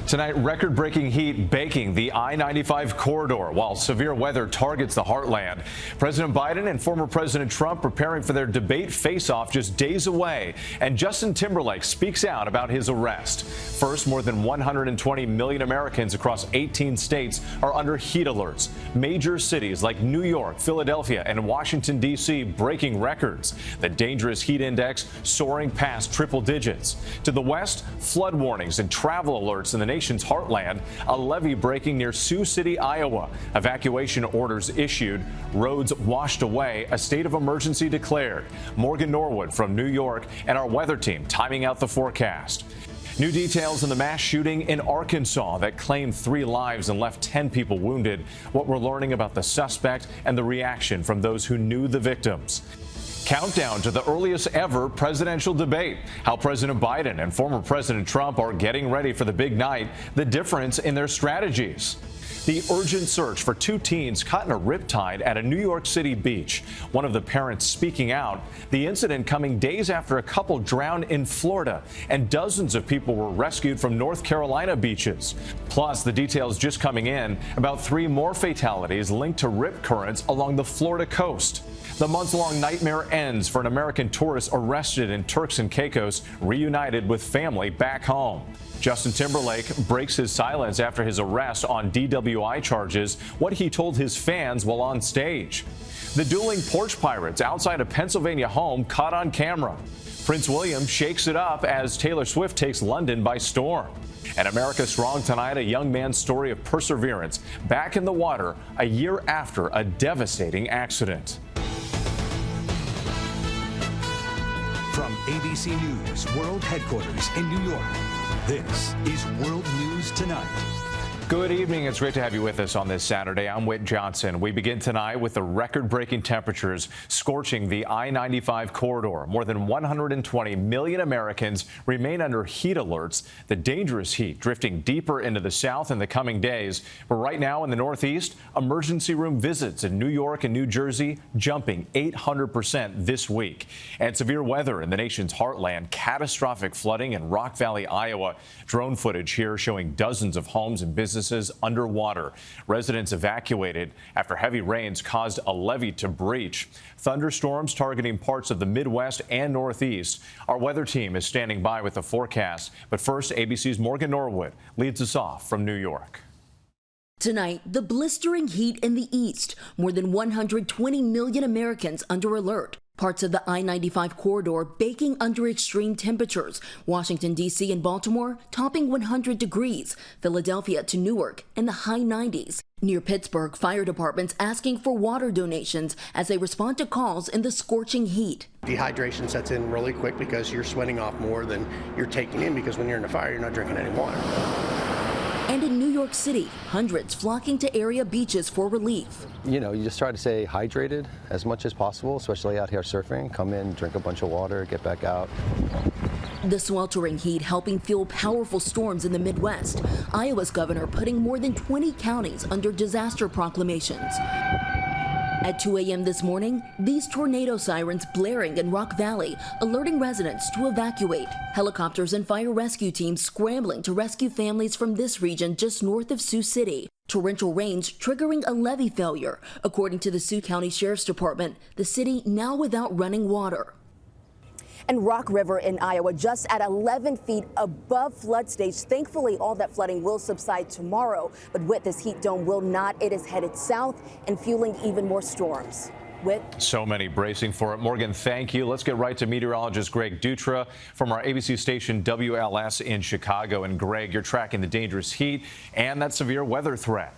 Tonight, record-breaking heat baking the I-95 corridor while severe weather targets the heartland. President Biden and former President Trump preparing for their debate face-off just days away. And Justin Timberlake speaks out about his arrest. First, more than 120 million Americans across 18 states are under heat alerts. Major cities like New York, Philadelphia, and Washington, D.C. breaking records. The dangerous heat index soaring past triple digits. To the west, flood warnings and travel alerts in the nation's heartland. A levee breaking near Sioux City, Iowa. Evacuation orders issued. Roads washed away. A state of emergency declared. Morgan Norwood from New York and our weather team timing out the forecast. New details in the mass shooting in Arkansas that claimed 3 lives and left 10 people wounded. What we're learning about the suspect and the reaction from those who knew the victims. Countdown to the earliest ever presidential debate. How President Biden and former President Trump are getting ready for the big night. The difference in their strategies. The urgent search for 2 teens caught in a riptide at a New York City beach. One of the parents speaking out. The incident coming days after a couple drowned in Florida, and dozens of people were rescued from North Carolina beaches. Plus, the details just coming in about 3 more fatalities linked to rip currents along the Florida coast. The months-long nightmare ends for an American tourist arrested in Turks and Caicos, reunited with family back home. Justin Timberlake breaks his silence after his arrest on DWI charges, what he told his fans while on stage. The dueling porch pirates outside a Pennsylvania home caught on camera. Prince William shakes it up as Taylor Swift takes London by storm. And America Strong tonight, a young man's story of perseverance back in the water a year after a devastating accident. From ABC News World Headquarters in New York, this is World News Tonight. Good evening. It's great to have you with us on this Saturday. I'm Whit Johnson. We begin tonight with the record-breaking temperatures scorching the I-95 corridor. More than 120 million Americans remain under heat alerts. The dangerous heat drifting deeper into the south in the coming days. But right now in the Northeast, emergency room visits in New York and New Jersey jumping 800% this week. And severe weather in the nation's heartland. Catastrophic flooding in Rock Valley, Iowa. Drone footage here showing dozens of homes and businesses underwater. Residents evacuated after heavy rains caused a levee to breach. Thunderstorms targeting parts of the Midwest and Northeast. Our weather team is standing by with the forecast. But first, ABC's Morgan Norwood leads us off from New York. Tonight, the blistering heat in the east. More than 120 million Americans under alert. Parts of the I-95 corridor baking under extreme temperatures. Washington, D.C. and Baltimore topping 100 degrees. Philadelphia to Newark in the high 90s. Near Pittsburgh, fire departments asking for water donations as they respond to calls in the scorching heat. Dehydration sets in really quick because you're sweating off more than you're taking in, because when you're in a fire, you're not drinking any water. And in New York City, hundreds flocking to area beaches for relief. You know, you just try to stay hydrated as much as possible, especially out here surfing. Come in, drink a bunch of water, get back out. The sweltering heat helping fuel powerful storms in the Midwest. Iowa's governor putting more than 20 counties under disaster proclamations. At 2 a.m. this morning, these tornado sirens blaring in Rock Valley, alerting residents to evacuate. Helicopters and fire rescue teams scrambling to rescue families from this region just north of Sioux City. Torrential rains triggering a levee failure. According to the Sioux County Sheriff's Department, the city now without running water. And Rock River in Iowa just at 11 feet above flood stage. Thankfully, all that flooding will subside tomorrow. But with this heat dome will not. It is headed south and fueling even more storms. Whit? So many bracing for it. Morgan, thank you. Let's get right to meteorologist Greg Dutra from our ABC station WLS in Chicago. And Greg, you're tracking the dangerous heat and that severe weather threat.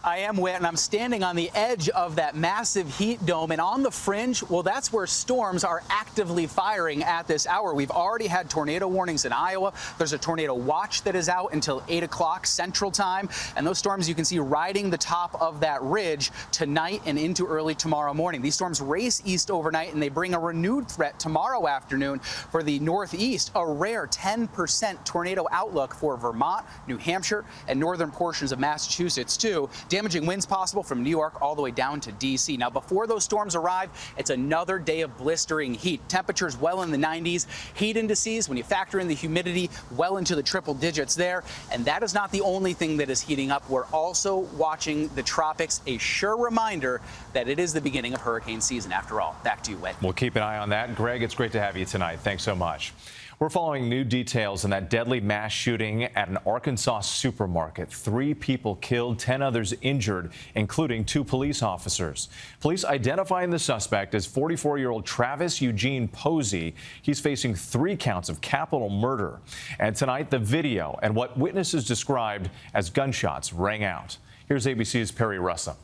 I am Whit, and I'm standing on the edge of that massive heat dome, and on the fringe, well, that's where storms are actively firing at this hour. We've already had tornado warnings in Iowa. There's a tornado watch that is out until 8 o'clock Central Time, and those storms you can see riding the top of that ridge tonight and into early tomorrow morning. These storms race east overnight, and they bring a renewed threat tomorrow afternoon for the Northeast, a rare 10% tornado outlook for Vermont, New Hampshire, and northern portions of Massachusetts, too. Damaging winds possible from New York all the way down to D.C. Now, before those storms arrive, it's another day of blistering heat. Temperatures well in the 90s. Heat indices, when you factor in the humidity, well into the triple digits there. And that is not the only thing that is heating up. We're also watching the tropics, a sure reminder that it is the beginning of hurricane season after all. Back to you, Whit. We'll keep an eye on that. Greg, it's great to have you tonight. Thanks so much. We're following new details in that deadly mass shooting at an Arkansas supermarket. 3 people killed, 10 others injured, including 2 police officers. Police identifying the suspect as 44-year-old Travis Eugene Posey. He's facing 3 counts of capital murder. And tonight, the video and what witnesses described as gunshots rang out. Here's ABC's Perry Russom.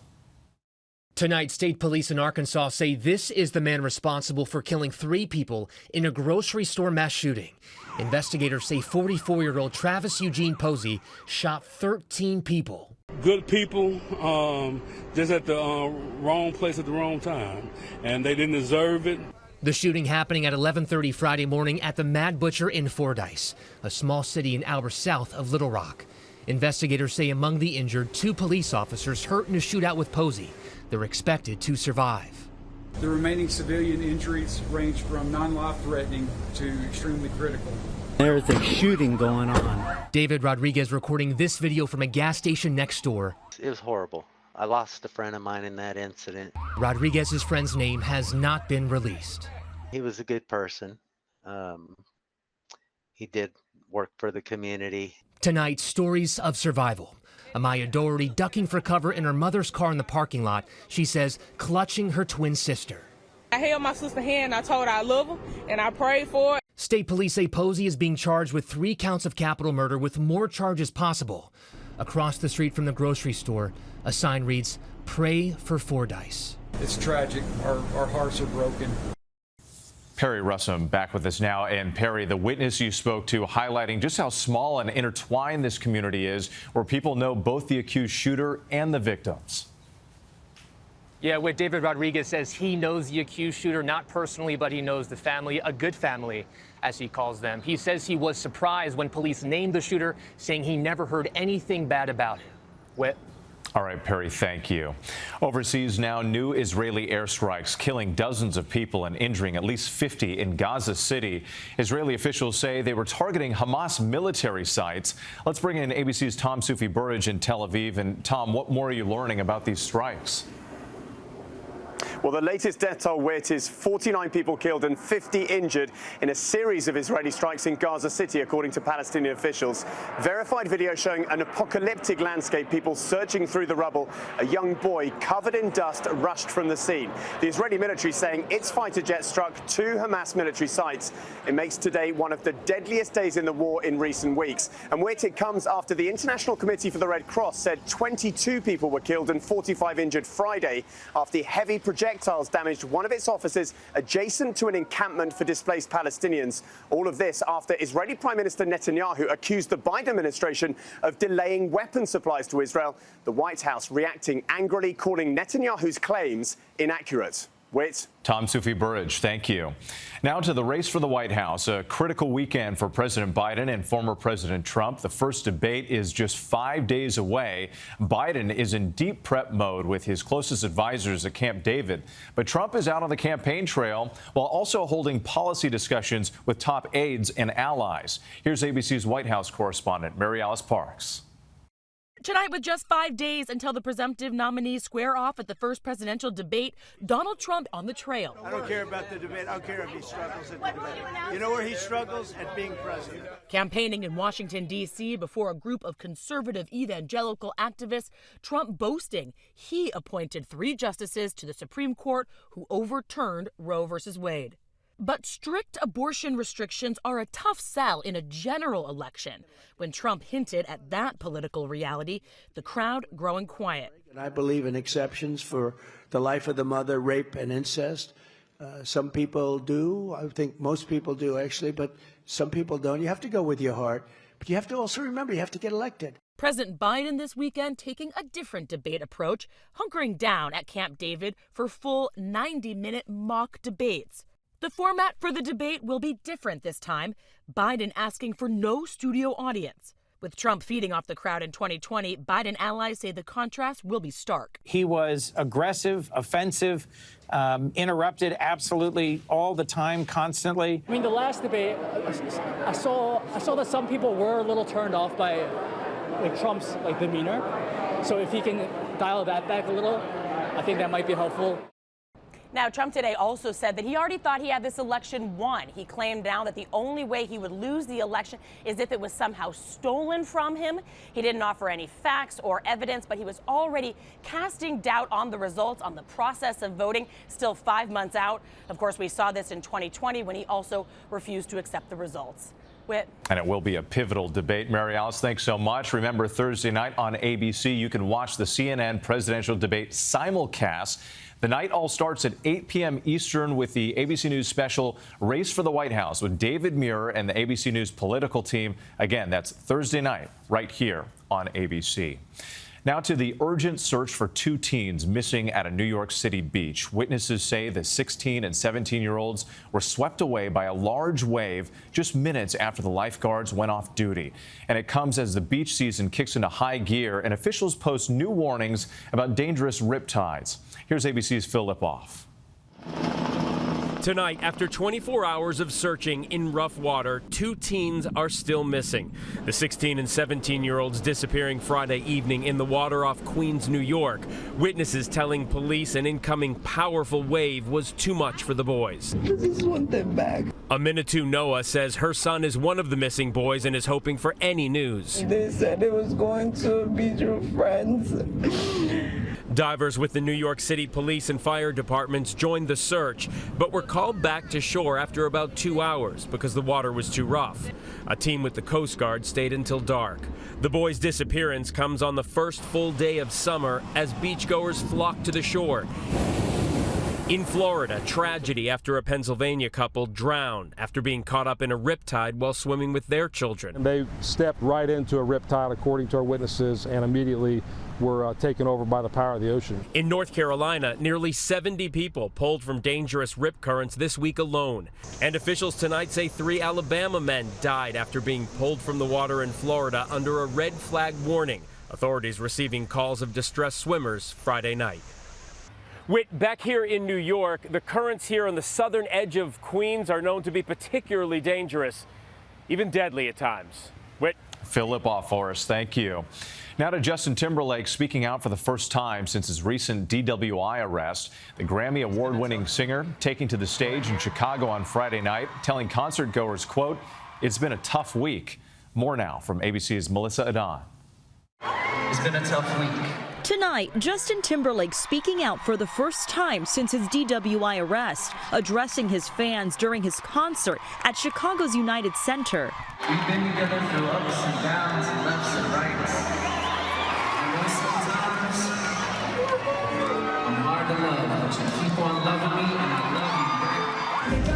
Tonight, state police in Arkansas say this is the man responsible for killing 3 people in a grocery store mass shooting. Investigators say 44-year-old Travis Eugene Posey shot 13 people. Good people, just at the wrong place at the wrong time, and they didn't deserve it. The shooting happening at 11:30 Friday morning at the Mad Butcher in Fordyce, a small city an hour south of Little Rock. Investigators say among the injured, 2 police officers hurt in a shootout with Posey. They're expected to survive. The remaining civilian injuries range from non-life-threatening to extremely critical. There's a shooting going on. David Rodriguez recording this video from a gas station next door. It was horrible. I lost a friend of mine in that incident. Rodriguez's friend's name has not been released. He was a good person. He did work for the community. Tonight, stories of survival. Amaya Doherty ducking for cover in her mother's car in the parking lot, she says, clutching her twin sister. I held my sister's hand, I told her I love her, and I prayed for her. State police say Posey is being charged with 3 counts of capital murder with more charges possible. Across the street from the grocery store, a sign reads, "Pray for Fordyce." It's tragic. Our hearts are broken. Perry Russom back with us now. And Perry, the witness you spoke to highlighting just how small and intertwined this community is, where people know both the accused shooter and the victims. Yeah, what David Rodriguez says, he knows the accused shooter, not personally, but he knows the family, a good family, as he calls them. He says he was surprised when police named the shooter, saying he never heard anything bad about him. Whit. All right, Perry, thank you. Overseas now, new Israeli airstrikes killing dozens of people and injuring at least 50 in Gaza City. Israeli officials say they were targeting Hamas military sites. Let's bring in ABC's Tom Sufi-Burridge in Tel Aviv. And Tom, what more are you learning about these strikes? Well, the latest death toll, Whit, is 49 people killed and 50 injured in a series of Israeli strikes in Gaza City, according to Palestinian officials. Verified video showing an apocalyptic landscape, people searching through the rubble. A young boy covered in dust rushed from the scene. The Israeli military saying its fighter jet struck 2 Hamas military sites. It makes today one of the deadliest days in the war in recent weeks. And Whit, it comes after the International Committee for the Red Cross said 22 people were killed and 45 injured Friday after heavy projectiles damaged one of its offices adjacent to an encampment for displaced Palestinians. All of this after Israeli Prime Minister Netanyahu accused the Biden administration of delaying weapon supplies to Israel. The White House reacting angrily, calling Netanyahu's claims inaccurate. Whit. Tom Sufi-Burridge, thank you. Now to the race for the White House, a critical weekend for President Biden and former President Trump. The first debate is just 5 days away. Biden is in deep prep mode with his closest advisors at Camp David. But Trump is out on the campaign trail while also holding policy discussions with top aides and allies. Here's ABC's White House correspondent, Mary Alice Parks. Tonight, with just 5 days until the presumptive nominees square off at the first presidential debate, Donald Trump on the trail. I don't care about the debate. I don't care if he struggles at the debate. You know where he struggles? At being president. Campaigning in Washington, D.C. before a group of conservative evangelical activists, Trump boasting he appointed 3 justices to the Supreme Court who overturned Roe v. Wade. But strict abortion restrictions are a tough sell in a general election. When Trump hinted at that political reality, the crowd growing quiet. And I believe in exceptions for the life of the mother, rape and incest. Some people do. I think most people do, actually, but some people don't. You have to go with your heart. But you have to also remember, you have to get elected. President Biden this weekend taking a different debate approach, hunkering down at Camp David for full 90-minute mock debates. The format for the debate will be different this time. Biden asking for no studio audience, With Trump feeding off the crowd in 2020, Biden allies say the contrast will be stark. He was aggressive, offensive, interrupted absolutely all the time, constantly. I mean, the last debate, I saw that some people were a little turned off by Trump's demeanor. So if he can dial that back a little, I think that might be helpful. Now, Trump today also said that he already thought he had this election won. He claimed now that the only way he would lose the election is if it was somehow stolen from him. He didn't offer any facts or evidence, but he was already casting doubt on the results, on the process of voting, still 5 months out. Of course, we saw this in 2020 when he also refused to accept the results. Whit. And it will be a pivotal debate. Mary Alice, thanks so much. Remember, Thursday night on ABC, you can watch the CNN presidential debate simulcast. The night all starts at 8 p.m. Eastern with the ABC News special Race for the White House with David Muir and the ABC News political team. Again, that's Thursday night right here on ABC. Now to the urgent search for two teens missing at a New York City beach. Witnesses say the 16 and 17-year-olds were swept away by a large wave just minutes after the lifeguards went off duty. And it comes as the beach season kicks into high gear and officials post new warnings about dangerous riptides. Here's ABC's Phil Lipof. Tonight, after 24 hours of searching in rough water, two teens are still missing. The 16 and 17-year-olds disappearing Friday evening in the water off Queens, New York. Witnesses telling police an incoming powerful wave was too much for the boys. I just want them back. Aminatu Noah says her son is one of the missing boys and is hoping for any news. They said it was going to a beach with friends. Divers with the New York City Police and Fire Departments joined the search, but were called back to shore after about 2 hours because the water was too rough. A team with the Coast Guard stayed until dark. The boys' disappearance comes on the first full day of summer as beachgoers flock to the shore. In Florida, tragedy after a Pennsylvania couple drowned after being caught up in a riptide while swimming with their children. They stepped right into a riptide, according to our witnesses, and immediately were taken over by the power of the ocean. In North Carolina, nearly 70 people pulled from dangerous rip currents this week alone. And officials tonight say 3 Alabama men died after being pulled from the water in Florida under a red flag warning. Authorities receiving calls of distressed swimmers Friday night. Whit, back here in New York, the currents here on the southern edge of Queens are known to be particularly dangerous, even deadly at times. Whit. Phil Lipof for us. Thank you. Now to Justin Timberlake speaking out for the first time since his recent DWI arrest. The Grammy award-winning singer taking to the stage in Chicago on Friday night, telling concert goers, quote, "It's been a tough week." More now from ABC's Melissa Adan. It's been a tough week. Tonight, Justin Timberlake speaking out for the first time since his DWI arrest, addressing his fans during his concert at Chicago's United Center. We've been together through ups and downs and lefts and rights. I know sometimes I'm hard to love, but you keep on loving me and I love you.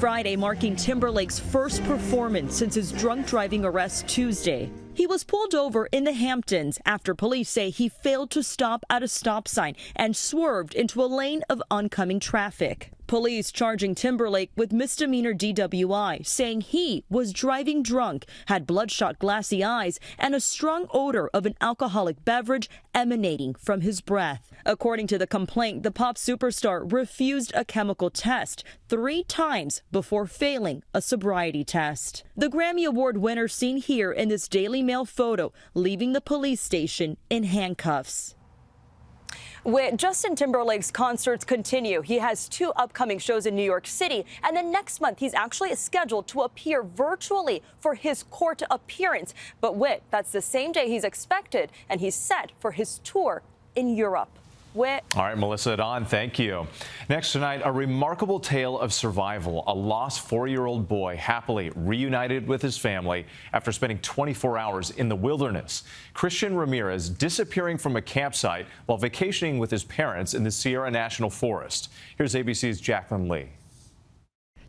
Friday marking Timberlake's first performance since his drunk driving arrest Tuesday. He was pulled over in the Hamptons after police say he failed to stop at a stop sign and swerved into a lane of oncoming traffic. Police charging Timberlake with misdemeanor DWI, saying he was driving drunk, had bloodshot glassy eyes, and a strong odor of an alcoholic beverage emanating from his breath. According to the complaint, the pop superstar refused a chemical test 3 times before failing a sobriety test. The Grammy Award winner seen here in this Daily Mail photo, leaving the police station in handcuffs. With Justin Timberlake's concerts continue. He has 2 upcoming shows in New York City, and then next month he's actually scheduled to appear virtually for his court appearance. But that's the same day he's expected, and he's set for his tour in Europe. All right, Melissa Adan, thank you. Next tonight, a remarkable tale of survival. A lost 4-year-old boy happily reunited with his family after spending 24 hours in the wilderness. Christian Ramirez disappearing from a campsite while vacationing with his parents in the Sierra National Forest. Here's ABC's Jacqueline Lee.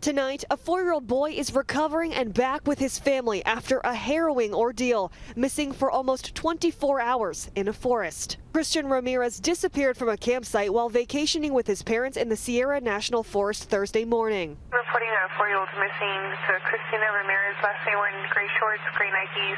Tonight, a 4-year-old boy is recovering and back with his family after a harrowing ordeal, missing for almost 24 hours in a forest. Christian Ramirez disappeared from a campsite while vacationing with his parents in the Sierra National Forest Thursday morning. The reporting a 4-year-old missing. So Christina Ramirez, last name wearing gray shorts, gray Nikes,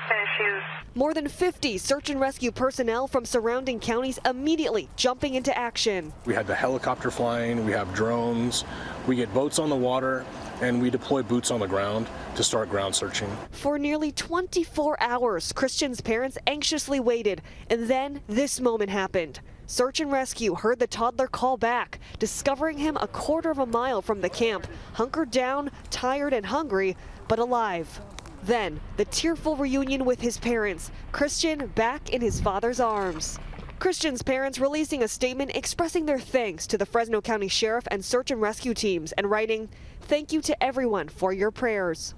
tennis shoes. More than 50 search and rescue personnel from surrounding counties immediately jumping into action. We had the helicopter flying, we have drones, we get boats on the water, and we deploy boots on the ground to start ground searching. For nearly 24 hours, Christian's parents anxiously waited, and then this moment happened. Search and rescue heard the toddler call back, discovering him a quarter of a mile from the camp, hunkered down, tired and hungry, but alive. Then, the tearful reunion with his parents, Christian back in his father's arms. Christian's parents releasing a statement expressing their thanks to the Fresno County Sheriff and search and rescue teams and writing, "Thank you to everyone for your prayers."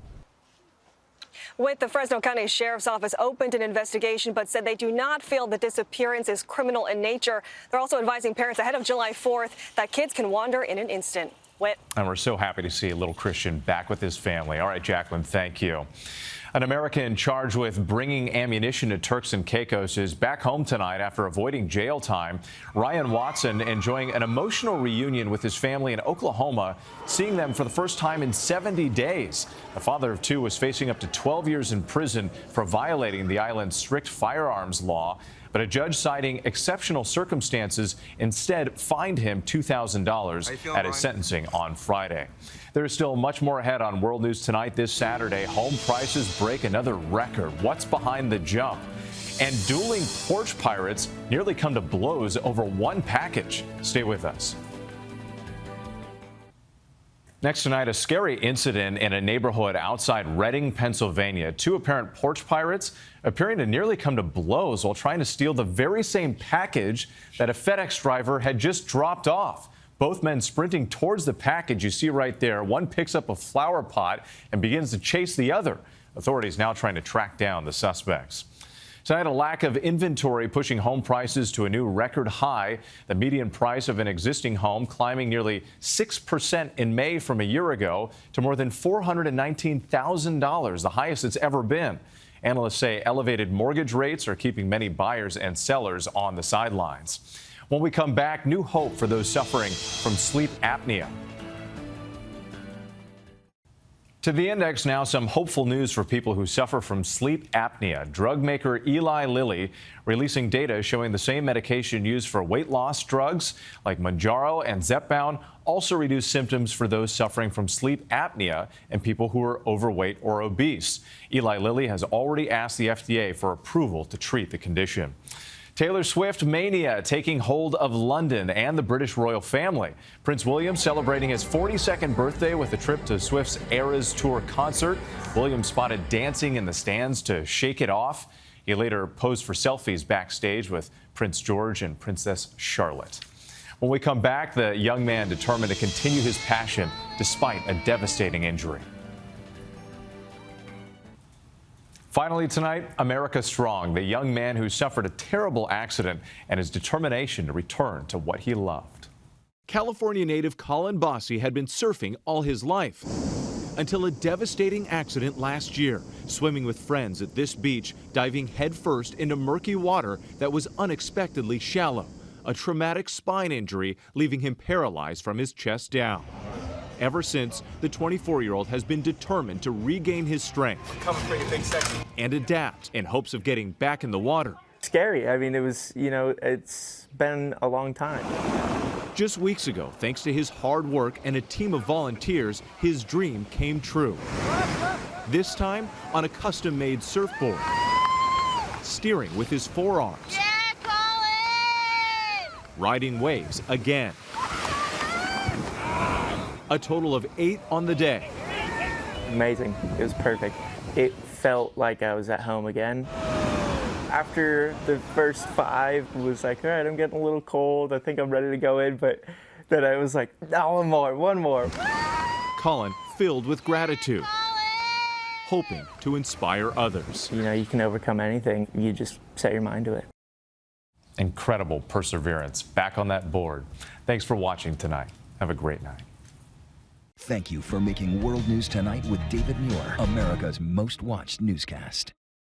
With the Fresno County Sheriff's Office opened an investigation but said they do not feel the disappearance is criminal in nature. They're also advising parents ahead of July 4th that kids can wander in an instant. Whit. And we're so happy to see little Christian back with his family. All right, Jacqueline, thank you. An American charged with bringing ammunition to Turks and Caicos is back home tonight after avoiding jail time. Ryan Watson enjoying an emotional reunion with his family in Oklahoma, seeing them for the first time in 70 days. The father of two was facing up to 12 years in prison for violating the island's strict firearms law. But a judge citing exceptional circumstances instead fined him $2,000 at his sentencing on Friday. There is still much more ahead on World News Tonight this Saturday. Home prices break another record. What's behind the jump? And dueling porch pirates nearly come to blows over one package. Stay with us. Next tonight, a scary incident in a neighborhood outside Reading, Pennsylvania. Two apparent porch pirates appearing to nearly come to blows while trying to steal the very same package that a FedEx driver had just dropped off. Both men sprinting towards the package you see right there. One picks up a flower pot and begins to chase the other. Authorities now trying to track down the suspects. Tonight, a lack of inventory pushing home prices to a new record high. The median price of an existing home climbing nearly 6% in May from a year ago to more than $419,000, the highest it's ever been. Analysts say elevated mortgage rates are keeping many buyers and sellers on the sidelines. When we come back, new hope for those suffering from sleep apnea. To the index now, some hopeful news for people who suffer from sleep apnea. Drug maker Eli Lilly releasing data showing the same medication used for weight loss drugs like Mounjaro and Zepbound also reduce symptoms for those suffering from sleep apnea and people who are overweight or obese. Eli Lilly has already asked the FDA for approval to treat the condition. Taylor Swift mania taking hold of London and the British royal family. Prince William celebrating his 42nd birthday with a trip to Swift's Eras Tour concert. William spotted dancing in the stands to shake it off. He later posed for selfies backstage with Prince George and Princess Charlotte. When we come back, the young man determined to continue his passion despite a devastating injury. Finally tonight, America Strong, the young man who suffered a terrible accident and his determination to return to what he loved. California native Colin Bossy had been surfing all his life until a devastating accident last year, swimming with friends at this beach, diving headfirst into murky water that was unexpectedly shallow. A traumatic spine injury, leaving him paralyzed from his chest down. Ever since, the 24-year-old has been determined to regain his strength and adapt in hopes of getting back in the water. Scary. I mean, it was, it's been a long time. Just weeks ago, thanks to his hard work and a team of volunteers, his dream came true. This time on a custom-made surfboard, steering with his forearms, riding waves again. A total of 8 on the day. Amazing. It was perfect. It felt like I was at home again. After the first 5, it was like, all right, I'm getting a little cold. I think I'm ready to go in. But then I was like, no, one more. Colin filled with gratitude, hoping to inspire others. You can overcome anything. You just set your mind to it. Incredible perseverance back on that board. Thanks for watching tonight. Have a great night. Thank you for making World News Tonight with David Muir, America's most watched newscast.